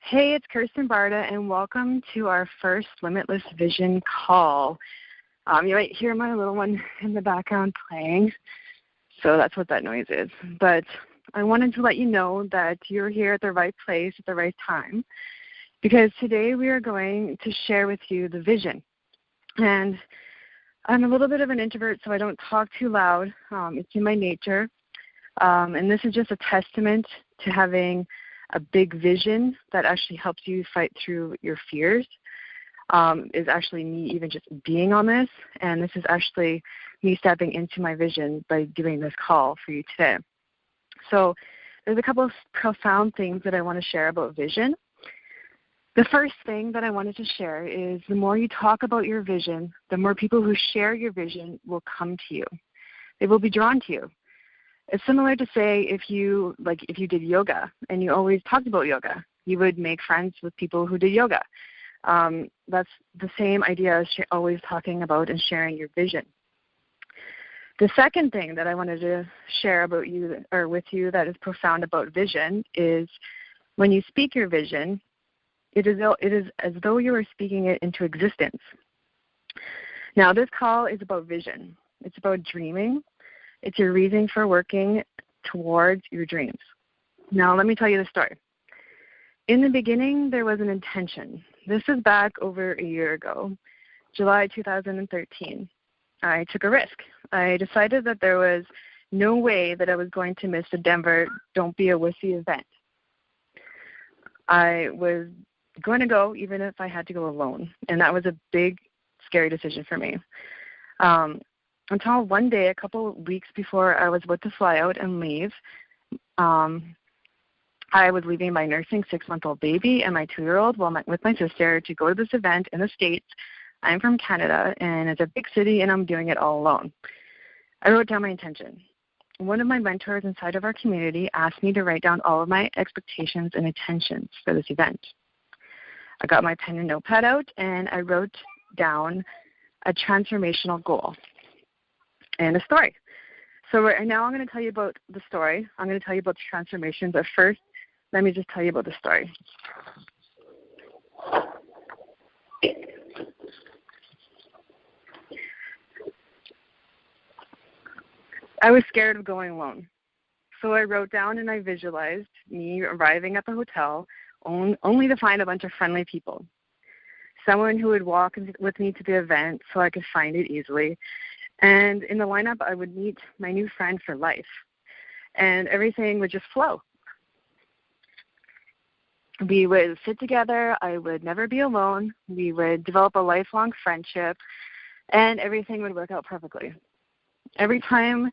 Hey, it's Kirsten Barta, and welcome to our first Limitless Vision call. You might hear my little one in the background playing, so that's what that noise is. But I wanted to let you know that you're here at the right place at the right time, because today we are going to share with you the vision. And I'm a little bit of an introvert, so I don't talk too loud. It's in my nature. And this is just a testament to having a big vision that actually helps you fight through your fears. Is actually me even just being on this, and this is actually me stepping into my vision by doing this call for you today. So there's a couple of profound things that I want to share about vision. The first thing that I wanted to share is the more you talk about your vision, the more people who share your vision will come to you. They will be drawn to you. It's similar to say if you did yoga and you always talked about yoga, you would make friends with people who did yoga. That's the same idea as always talking about and sharing your vision. The second thing that I wanted to share about you or with you that is profound about vision is when you speak your vision, it is as though you are speaking it into existence. Now, this call is about vision. It's about dreaming. It's your reason for working towards your dreams. Now, let me tell you the story. In the beginning, there was an intention. This is back over a year ago, July 2013. I took a risk. I decided that there was no way that I was going to miss the Denver Don't Be a Wussy event. I was going to go even if I had to go alone, and that was a big, scary decision for me. Until one day, a couple of weeks before I was about to fly out and leave, I was leaving my nursing 6-month-old baby and my 2-year-old with my sister to go to this event in the States. I'm from Canada, and it's a big city, and I'm doing it all alone. I wrote down my intention. One of my mentors inside of our community asked me to write down all of my expectations and intentions for this event. I got my pen and notepad out, and I wrote down a transformational goal and a story. So right now I'm going to tell you about the story. I'm going to tell you about the transformation, but first, let me just tell you about the story. I was scared of going alone. So I wrote down and I visualized me arriving at the hotel only to find a bunch of friendly people. Someone who would walk with me to the event so I could find it easily. And in the lineup, I would meet my new friend for life. And everything would just flow. We would sit together. I would never be alone. We would develop a lifelong friendship. And everything would work out perfectly. Every time,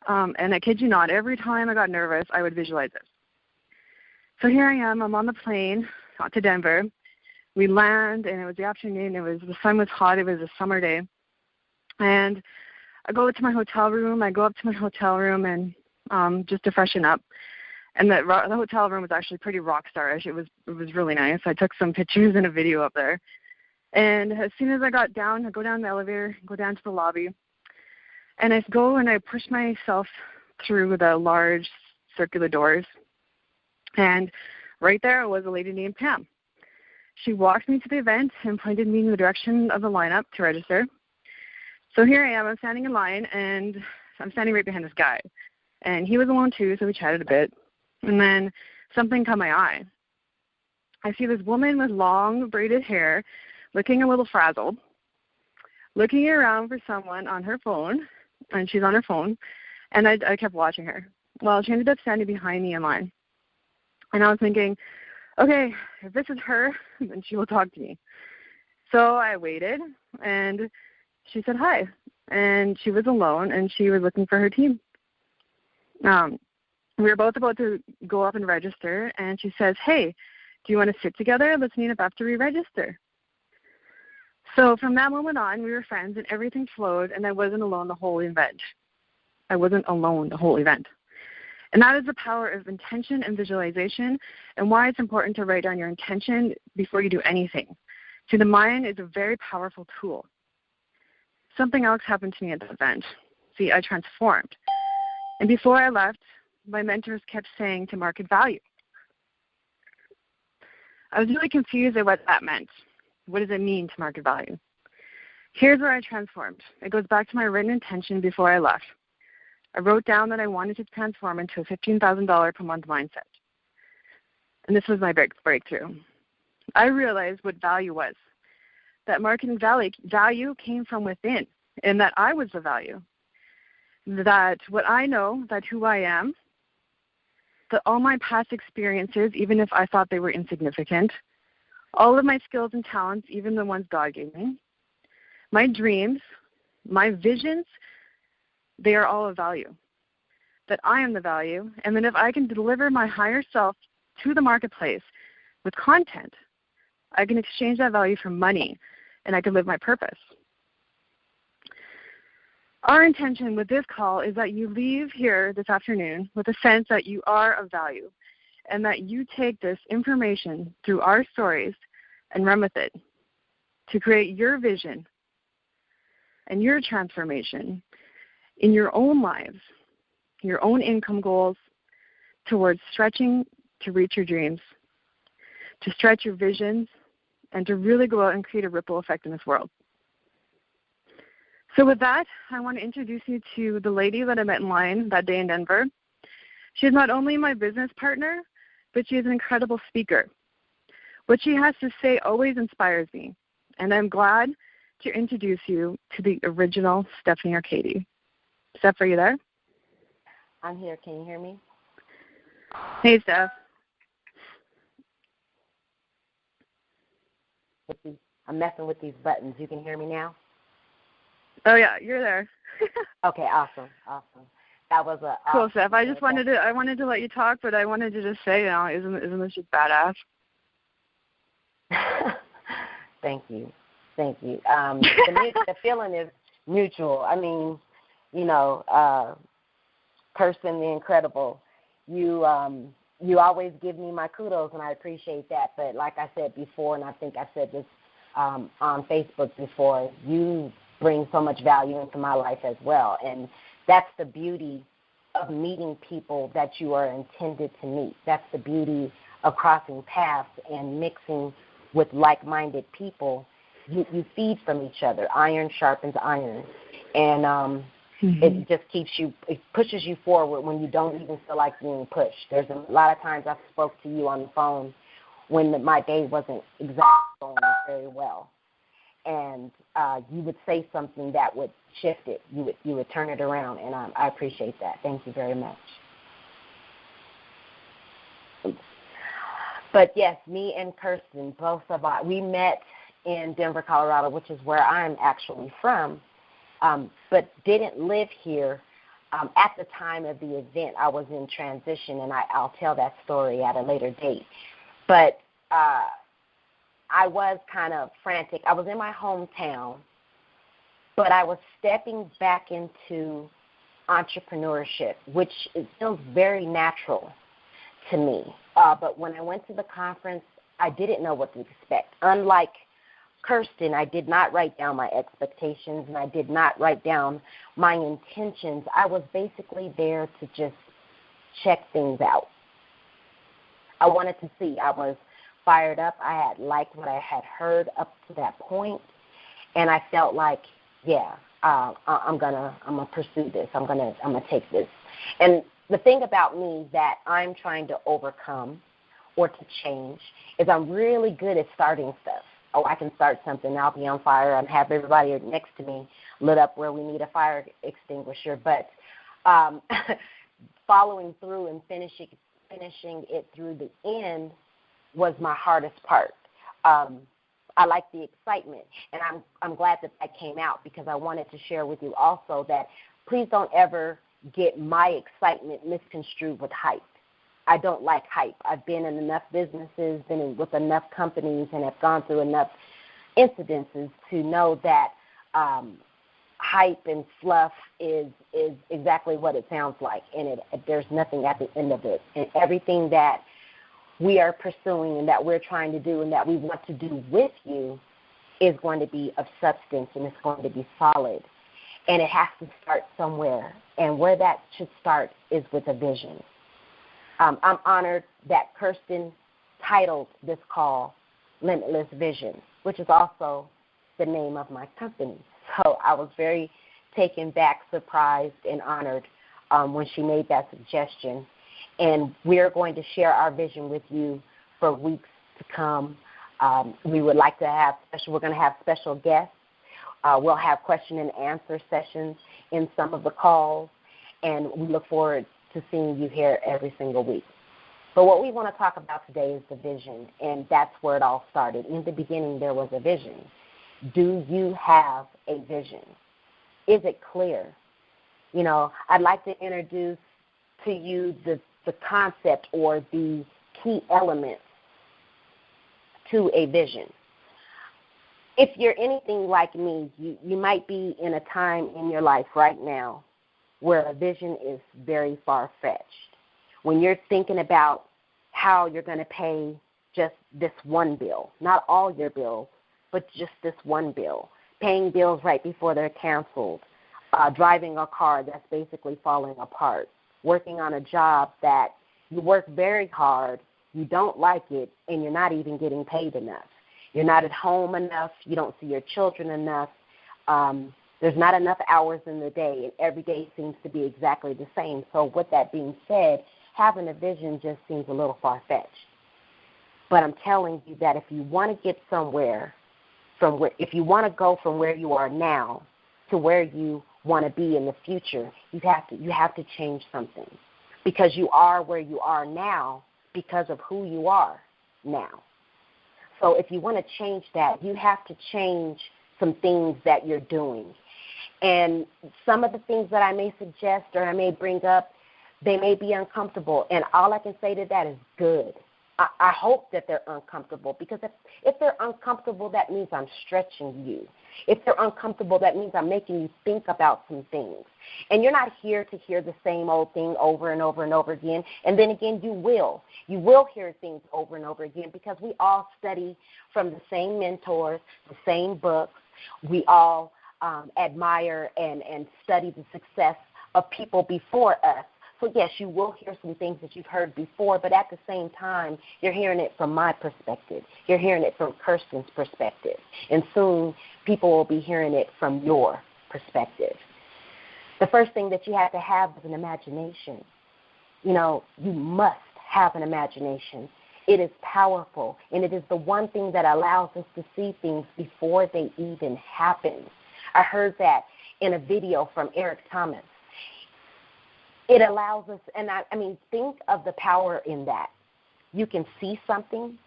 and I kid you not, every time I got nervous, I would visualize this. So here I am. I'm on the plane out to Denver. We land, and it was the afternoon. The sun was hot. It was a summer day. And I go to my hotel room. I go up to my hotel room and just to freshen up. And the hotel room was actually pretty rock starish. It was really nice. I took some pictures and a video up there. And as soon as I got down, I go down the elevator, go down to the lobby. And I go and I push myself through the large circular doors. And right there was a lady named Pam. She walked me to the event and pointed me in the direction of the lineup to register. So here I am. I'm standing in line, and I'm standing right behind this guy. And he was alone too, so we chatted a bit. And then something caught my eye. I see this woman with long braided hair, looking a little frazzled, looking around for someone on her phone, and she's on her phone. And I kept watching her. Well, she ended up standing behind me in line. And I was thinking, okay, if this is her, then she will talk to me. So I waited, and she said hi. And she was alone, and she was looking for her team. We were both about to go up and register, and she says, hey, do you want to sit together? Let's meet up after we register. So from that moment on, we were friends, and everything flowed, and I wasn't alone the whole event. And that is the power of intention and visualization, and why it's important to write down your intention before you do anything. See, the mind is a very powerful tool. Something else happened to me at the event. See, I transformed. And before I left, my mentors kept saying to market value. I was really confused at what that meant. What does it mean to market value? Here's where I transformed. It goes back to my written intention before I left. I wrote down that I wanted to transform into a $15,000 per month mindset. And this was my breakthrough. I realized what value was, that marketing value came from within, and that I was the value, that what I know, that who I am, that all my past experiences, even if I thought they were insignificant, all of my skills and talents, even the ones God gave me, my dreams, my visions, they are all of value, that I am the value, and that if I can deliver my higher self to the marketplace with content, I can exchange that value for money, and I can live my purpose. Our intention with this call is that you leave here this afternoon with a sense that you are of value, and that you take this information through our stories and run with it to create your vision and your transformation in your own lives, your own income goals, towards stretching to reach your dreams, to stretch your visions, and to really go out and create a ripple effect in this world. So with that, I want to introduce you to the lady that I met in line that day in Denver. She is not only my business partner, but she is an incredible speaker. What she has to say always inspires me, and I'm glad to introduce you to the original Stephanie Arkadie. Steph, are you there? I'm here. Can you hear me? Hey, Steph. I'm messing with these buttons. You can hear me now? Oh, yeah, you're there. Okay, awesome. That was a cool, Steph. I wanted to let you talk, but I wanted to just say, isn't this just badass? Thank you. The feeling is mutual. I mean, Kirsten the Incredible, you always give me my kudos, and I appreciate that. But like I said before, and I think I said this on Facebook before, you bring so much value into my life as well. And that's the beauty of meeting people that you are intended to meet. That's the beauty of crossing paths and mixing with like-minded people. You feed from each other. Iron sharpens iron. And it just it pushes you forward when you don't even feel like being pushed. There's a lot of times I spoke to you on the phone when my day wasn't exactly going very well. And you would say something that would shift it. You would turn it around, and I appreciate that. Thank you very much. But yes, me and Kirsten, both of us, we met in Denver, Colorado, which is where I'm actually from, but didn't live here. At the time of the event, I was in transition, and I'll tell that story at a later date. But I was kind of frantic. I was in my hometown, but I was stepping back into entrepreneurship, which feels very natural to me. But when I went to the conference, I didn't know what to expect. Unlike Kirsten, I did not write down my expectations, and I did not write down my intentions. I was basically there to just check things out. I wanted to see. I was fired up. I had liked what I had heard up to that point, and I felt like, I'm gonna pursue this. I'm gonna take this. And the thing about me that I'm trying to overcome or to change is I'm really good at starting stuff. Oh, I can start something. I'll be on fire. I'll have everybody next to me lit up where we need a fire extinguisher. But following through and finishing it through the end was my hardest part. I like the excitement, and I'm glad that came out, because I wanted to share with you also that please don't ever get my excitement misconstrued with hype. I don't like hype. I've been in enough businesses, been with enough companies, and have gone through enough incidences to know that hype and fluff is exactly what it sounds like, and there's nothing at the end of it. And everything that we are pursuing and that we're trying to do and that we want to do with you is going to be of substance, and it's going to be solid. And it has to start somewhere. And where that should start is with a vision. I'm honored that Kirsten titled this call Limitless Vision, which is also the name of my company. So I was very taken back, surprised, and honored when she made that suggestion. And we're going to share our vision with you for weeks to come. We would like to have we're going to have special guests. We'll have question and answer sessions in some of the calls, and we look forward to seeing you here every single week. But what we want to talk about today is the vision, and that's where it all started. In the beginning, there was a vision. Do you have a vision? Is it clear? You know, I'd like to introduce to you the concept or the key elements to a vision. If you're anything like me, you might be in a time in your life right now where a vision is very far-fetched. When you're thinking about how you're going to pay just this one bill, not all your bills, but just this one bill, paying bills right before they're canceled, driving a car that's basically falling apart, working on a job that you work very hard, you don't like it, and you're not even getting paid enough. You're not at home enough. You don't see your children enough. There's not enough hours in the day, and every day seems to be exactly the same. So with that being said, having a vision just seems a little far-fetched. But I'm telling you that if you want to get somewhere, if you want to go from where you are now to where you want to be in the future, you have to change something, because you are where you are now because of who you are now. So if you want to change that, you have to change some things that you're doing. And some of the things that I may suggest or I may bring up, they may be uncomfortable. And all I can say to that is good. I hope that they're uncomfortable, because if they're uncomfortable, that means I'm stretching you. If they're uncomfortable, that means I'm making you think about some things. And you're not here to hear the same old thing over and over and over again. And then again, you will. You will hear things over and over again, because we all study from the same mentors, the same books. We all admire and study the success of people before us. So, yes, you will hear some things that you've heard before, but at the same time, you're hearing it from my perspective. You're hearing it from Kirsten's perspective. And soon, people will be hearing it from your perspective. The first thing that you have to have is an imagination. You know, you must have an imagination. It is powerful, and it is the one thing that allows us to see things before they even happen. I heard that in a video from Eric Thomas. It allows us, and I mean, think of the power in that. You can see something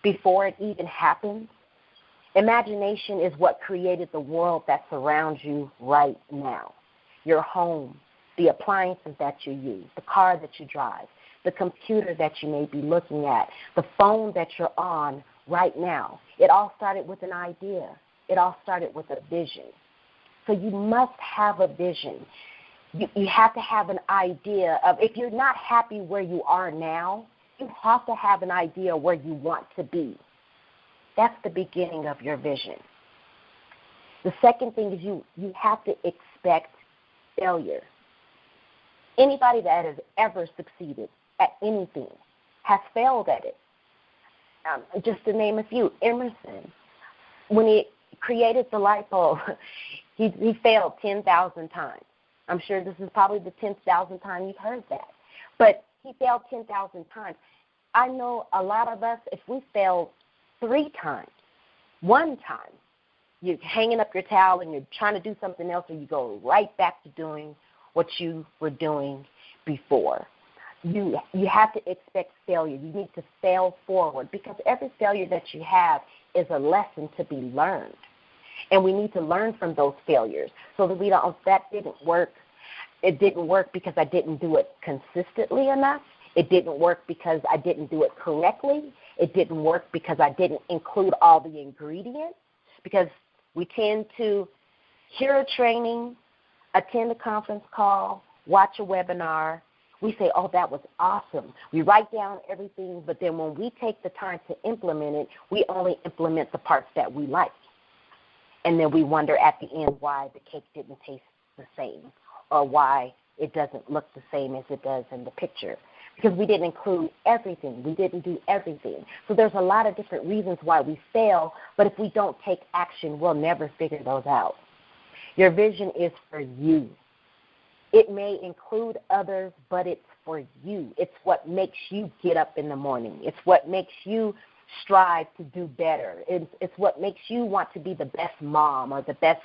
before it even happens. Imagination is what created the world that surrounds you right now. Your home, the appliances that you use, the car that you drive, the computer that you may be looking at, the phone that you're on right now. It all started with an idea. It all started with a vision. So you must have a vision. You have to have an idea of, if you're not happy where you are now, you have to have an idea where you want to be. That's the beginning of your vision. The second thing is you have to expect failure. Anybody that has ever succeeded at anything has failed at it. Just to name a few, Emerson, when he created the light bulb, he failed 10,000 times. I'm sure this is probably the 10,000th time you've heard that. But he failed 10,000 times. I know a lot of us, if we failed 3 times, 1 time, you're hanging up your towel and you're trying to do something else, or you go right back to doing what you were doing before. You have to expect failure. You need to fail forward, because every failure that you have is a lesson to be learned. And we need to learn from those failures so that we don't, that didn't work. It didn't work because I didn't do it consistently enough. It didn't work because I didn't do it correctly. It didn't work because I didn't include all the ingredients. Because we tend to hear a training, attend a conference call, watch a webinar. We say, oh, that was awesome. We write down everything, but then when we take the time to implement it, we only implement the parts that we like. And then we wonder at the end why the cake didn't taste the same, or why it doesn't look the same as it does in the picture. because we didn't include everything. We didn't do everything. So there's a lot of different reasons why we fail, but if we don't take action, we'll never figure those out. Your vision is for you. It may include others, but it's for you. It's what makes you get up in the morning. It's what makes you strive to do better. It's what makes you want to be the best mom or the best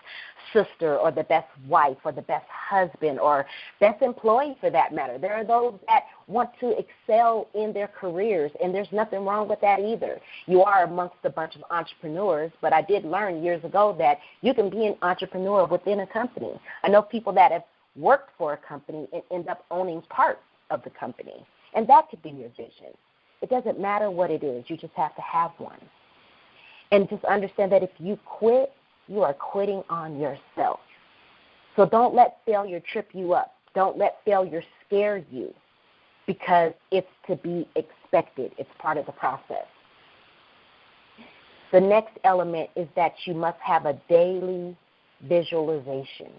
sister or the best wife or the best husband or best employee for that matter. There are those that want to excel in their careers, and there's nothing wrong with that either. You are amongst a bunch of entrepreneurs, but I did learn years ago that you can be an entrepreneur within a company. I know people that have worked for a company and end up owning parts of the company, and that could be your vision. It doesn't matter what it is. You just have to have one. And just understand that if you quit, you are quitting on yourself. So don't let failure trip you up. Don't let failure scare you, because it's to be expected. It's part of the process. The next element is that you must have a daily visualization.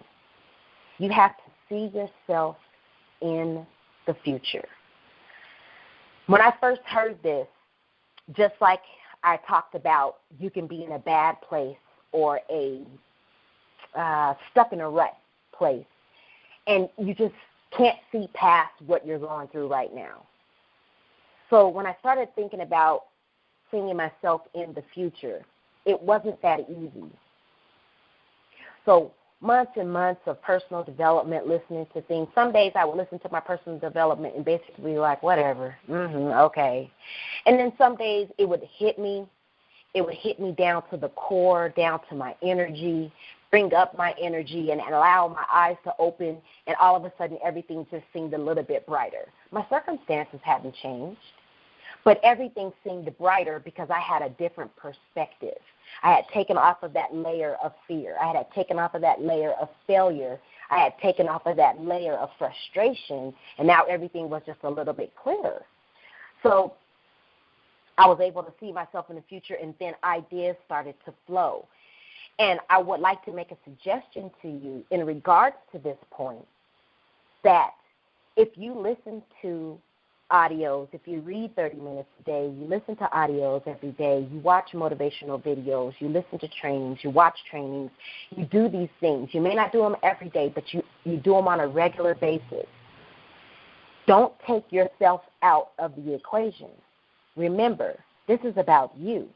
You have to see yourself in the future. When I first heard this, just like I talked about, you can be in a bad place or a stuck in a rut place, and you just can't see past what you're going through right now. So when I started thinking about seeing myself in the future, it wasn't that easy. So months and months of personal development, listening to things. Some days I would listen to my personal development and basically be like, whatever, okay. And then some days it would hit me. It would hit me down to the core, down to my energy, bring up my energy and allow my eyes to open, and all of a sudden everything just seemed a little bit brighter. My circumstances hadn't changed, but everything seemed brighter because I had a different perspective. I had taken off of that layer of fear. I had taken off of that layer of failure. I had taken off of that layer of frustration, and now everything was just a little bit clearer. So I was able to see myself in the future, and then ideas started to flow. And I would like to make a suggestion to you in regards to this point, that if you listen to audios, if you read 30 minutes a day, you listen to audios every day, you watch motivational videos, you listen to trainings, you watch trainings, you do these things. You may not do them every day, but you do them on a regular basis. Don't take yourself out of the equation. Remember, this is about you,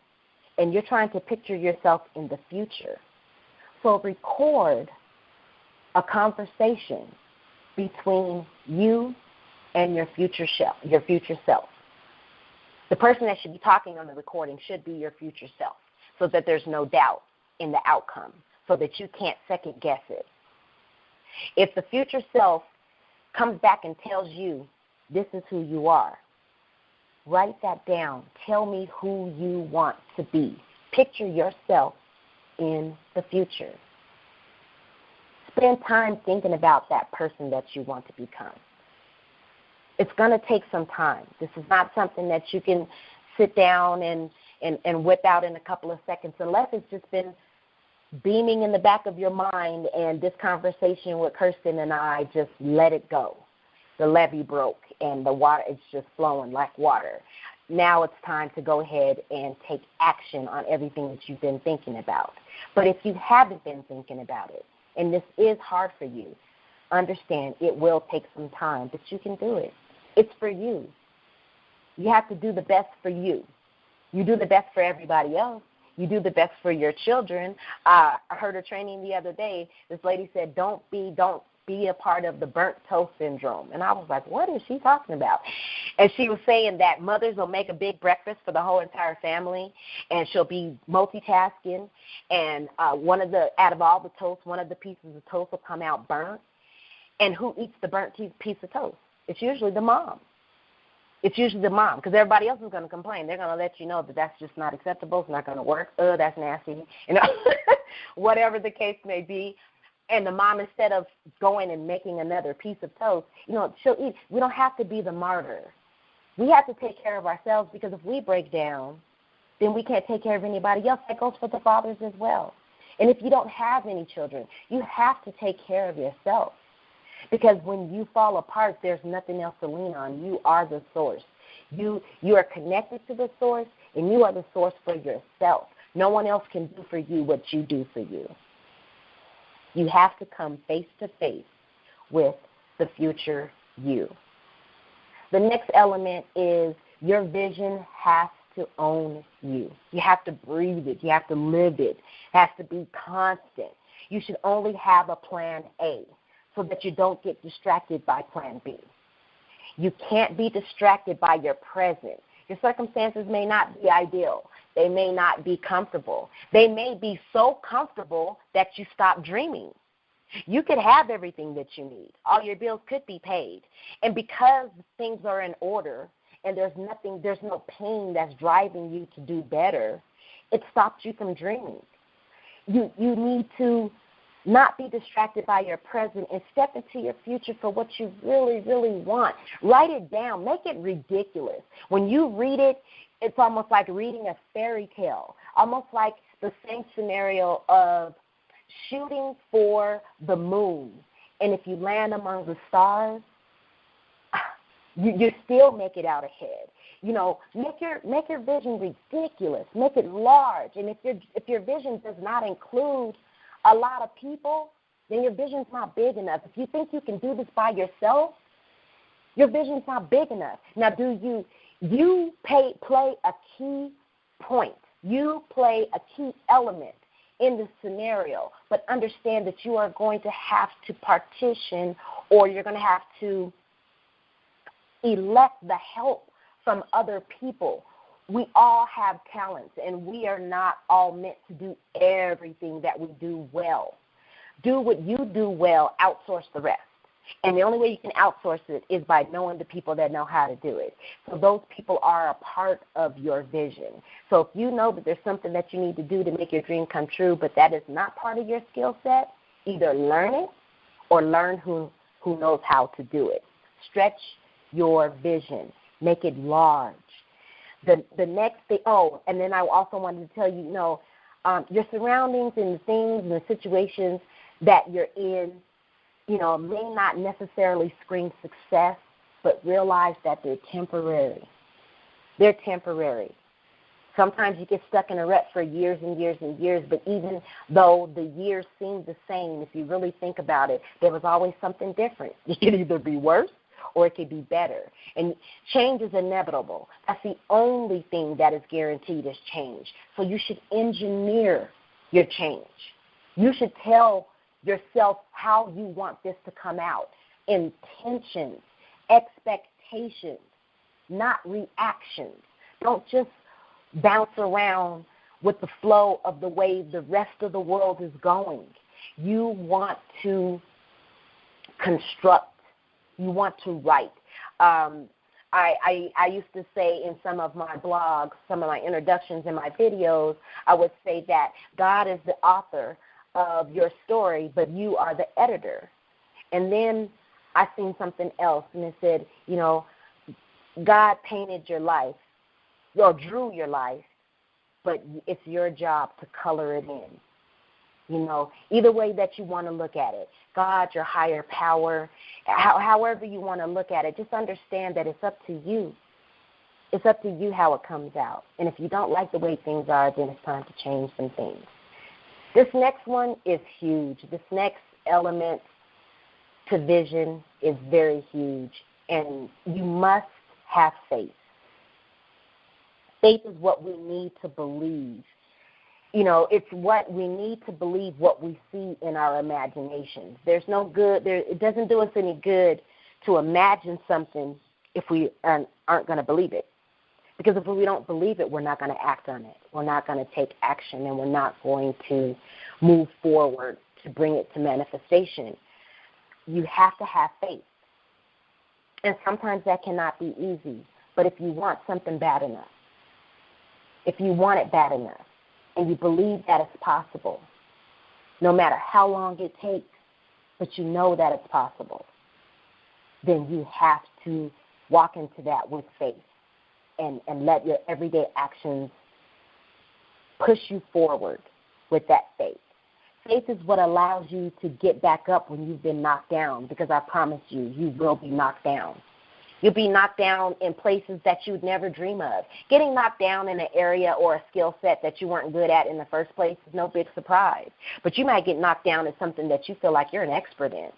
and you're trying to picture yourself in the future. So record a conversation between you and your future self. The person that should be talking on the recording should be your future self, so that there's no doubt in the outcome, so that you can't second guess it. If the future self comes back and tells you this is who you are, write that down. Tell me who you want to be. Picture yourself in the future. Spend time thinking about that person that you want to become. It's going to take some time. This is not something that you can sit down and whip out in a couple of seconds, unless it's just been beaming in the back of your mind, and this conversation with Kirsten and I just let it go. The levee broke, and the water is just flowing like water. Now it's time to go ahead and take action on everything that you've been thinking about. But if you haven't been thinking about it, and this is hard for you, understand it will take some time, but you can do it. It's for you. You have to do the best for you. You do the best for everybody else. You do the best for your children. I heard a training the other day. This lady said, don't be a part of the burnt toast syndrome. And I was like, what is she talking about? And she was saying that mothers will make a big breakfast for the whole entire family, and she'll be multitasking, and out of all the toast, one of the pieces of toast will come out burnt. And who eats the burnt piece of toast? It's usually the mom. It's usually the mom, because everybody else is going to complain. They're going to let you know that that's just not acceptable. It's not going to work. That's nasty. Whatever the case may be. And the mom, instead of going and making another piece of toast, she'll eat. We don't have to be the martyr. We have to take care of ourselves, because if we break down, then we can't take care of anybody else. That goes for the fathers as well. And if you don't have any children, you have to take care of yourself. Because when you fall apart, there's nothing else to lean on. You are the source. You are connected to the source, and you are the source for yourself. No one else can do for you what you do for you. You have to come face to face with the future you. The next element is your vision has to own you. You have to breathe it. You have to live it. It has to be constant. You should only have a plan A so that you don't get distracted by plan B. You can't be distracted by your present. Your circumstances may not be ideal. They may not be comfortable. They may be so comfortable that you stop dreaming. You could have everything that you need. All your bills could be paid. And because things are in order and there's no pain that's driving you to do better, it stops you from dreaming. You need to not be distracted by your present and step into your future for what you really, really want. Write it down. Make it ridiculous. When you read it, it's almost like reading a fairy tale, almost like the same scenario of shooting for the moon. And if you land among the stars, you still make it out ahead. You know, make your vision ridiculous. Make it large. And if your vision does not include a lot of people, then your vision's not big enough. If you think you can do this by yourself, your vision's not big enough. Now, you play a key point. You play a key element in this scenario, but understand that you are going to have to partition, or you're going to have to elect the help from other people. We all have talents, and we are not all meant to do everything that we do well. Do what you do well, outsource the rest. And the only way you can outsource it is by knowing the people that know how to do it. So those people are a part of your vision. So if you know that there's something that you need to do to make your dream come true, but that is not part of your skill set, either learn it or learn who knows how to do it. Stretch your vision. Make it large. The next thing, and then I also wanted to tell you, your surroundings and the things and the situations that you're in, may not necessarily scream success, but realize that they're temporary. They're temporary. Sometimes you get stuck in a rut for years and years and years, but even though the years seem the same, if you really think about it, there was always something different. It could either be worse or it could be better. And change is inevitable. That's the only thing that is guaranteed is change. So you should engineer your change. You should tell yourself how you want this to come out. Intentions, expectations, not reactions. Don't just bounce around with the flow of the way the rest of the world is going. You want to construct. You want to write. I used to say in some of my blogs, some of my introductions in my videos, I would say that God is the author of your story, but you are the editor. And then I seen something else, and it said, God painted your life, or drew your life, but it's your job to color it in. Either way that you want to look at it, God, your higher power, however you want to look at it, just understand that it's up to you. It's up to you how it comes out. And if you don't like the way things are, then it's time to change some things. This next one is huge. This next element to vision is very huge, and you must have faith. Faith is what we need to believe. It's what we need to believe what we see in our imaginations. There's no good. It doesn't do us any good to imagine something if we aren't going to believe it. Because if we don't believe it, we're not going to act on it. We're not going to take action, and we're not going to move forward to bring it to manifestation. You have to have faith. And sometimes that cannot be easy. But if you want something bad enough, if you want it bad enough, and you believe that it's possible, no matter how long it takes, but you know that it's possible, then you have to walk into that with faith and let your everyday actions push you forward with that faith. Faith is what allows you to get back up when you've been knocked down, because I promise you, you will be knocked down. You'll be knocked down in places that you'd never dream of. Getting knocked down in an area or a skill set that you weren't good at in the first place is no big surprise. But you might get knocked down at something that you feel like you're an expert in.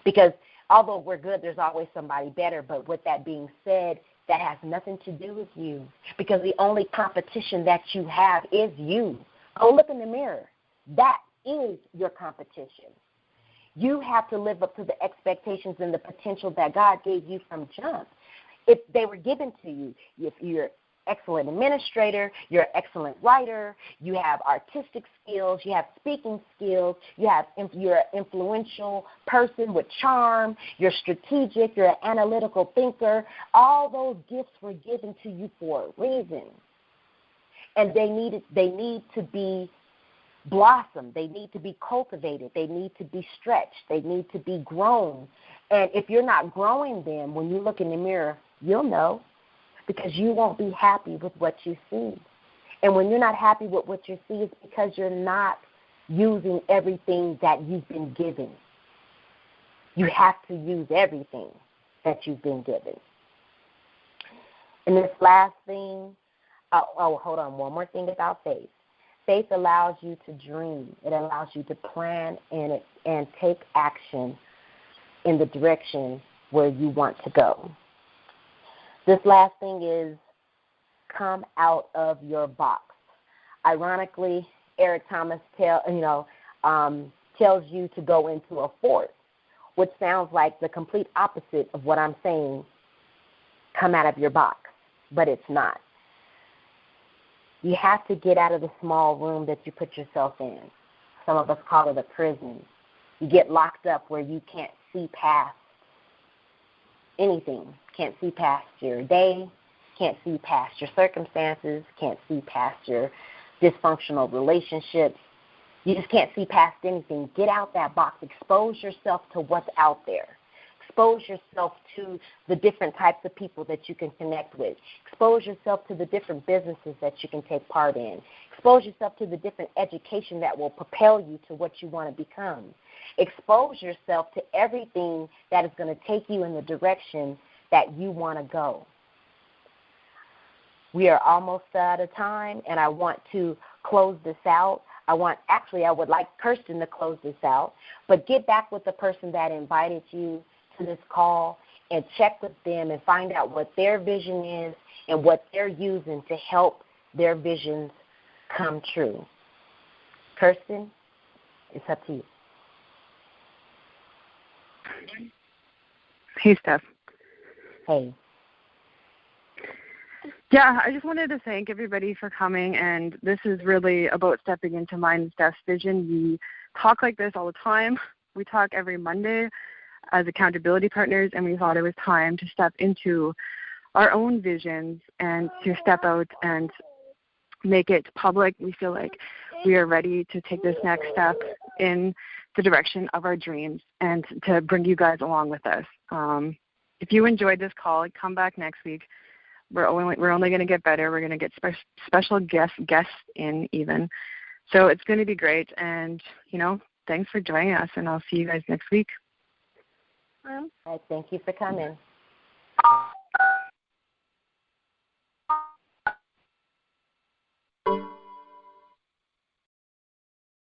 Because although we're good, there's always somebody better. But with that being said, that has nothing to do with you, because the only competition that you have is you. Go look in the mirror. That is your competition. You have to live up to the expectations and the potential that God gave you from jump. If they were given to you, if you're an excellent administrator, you're an excellent writer, you have artistic skills, you have speaking skills, you're an influential person with charm, you're strategic, you're an analytical thinker. All those gifts were given to you for a reason. And they need to be blossom. They need to be cultivated. They need to be stretched. They need to be grown. And if you're not growing them, when you look in the mirror, you'll know, because you won't be happy with what you see. And when you're not happy with what you see, it's because you're not using everything that you've been given. You have to use everything that you've been given. And this last thing, hold on, one more thing about faith. Faith allows you to dream. It allows you to plan and take action in the direction where you want to go. This last thing is come out of your box. Ironically, Eric Thomas tells you to go into a fort, which sounds like the complete opposite of what I'm saying, come out of your box, but it's not. You have to get out of the small room that you put yourself in. Some of us call it a prison. You get locked up where you can't see past anything. Can't see past your day, can't see past your circumstances, can't see past your dysfunctional relationships. You just can't see past anything. Get out that box. Expose yourself to what's out there. Expose yourself to the different types of people that you can connect with. Expose yourself to the different businesses that you can take part in. Expose yourself to the different education that will propel you to what you want to become. Expose yourself to everything that is going to take you in the direction that you want to go. We are almost out of time, and I want to close this out. I would like Kirsten to close this out, but get back with the person that invited you to this call and check with them and find out what their vision is and what they're using to help their visions come true. Kirsten, it's up to you. Hey, Steph. Hey. Yeah, I just wanted to thank everybody for coming, and this is really about stepping into mine and Steph's vision. We talk like this all the time. We talk every Monday as accountability partners, and we thought it was time to step into our own visions and to step out and make it public. We feel like we are ready to take this next step in the direction of our dreams and to bring you guys along with us. If you enjoyed this call, come back next week. We're only going to get better. We're going to get special guests in even. So it's going to be great. And, thanks for joining us, and I'll see you guys next week. Thank you for coming.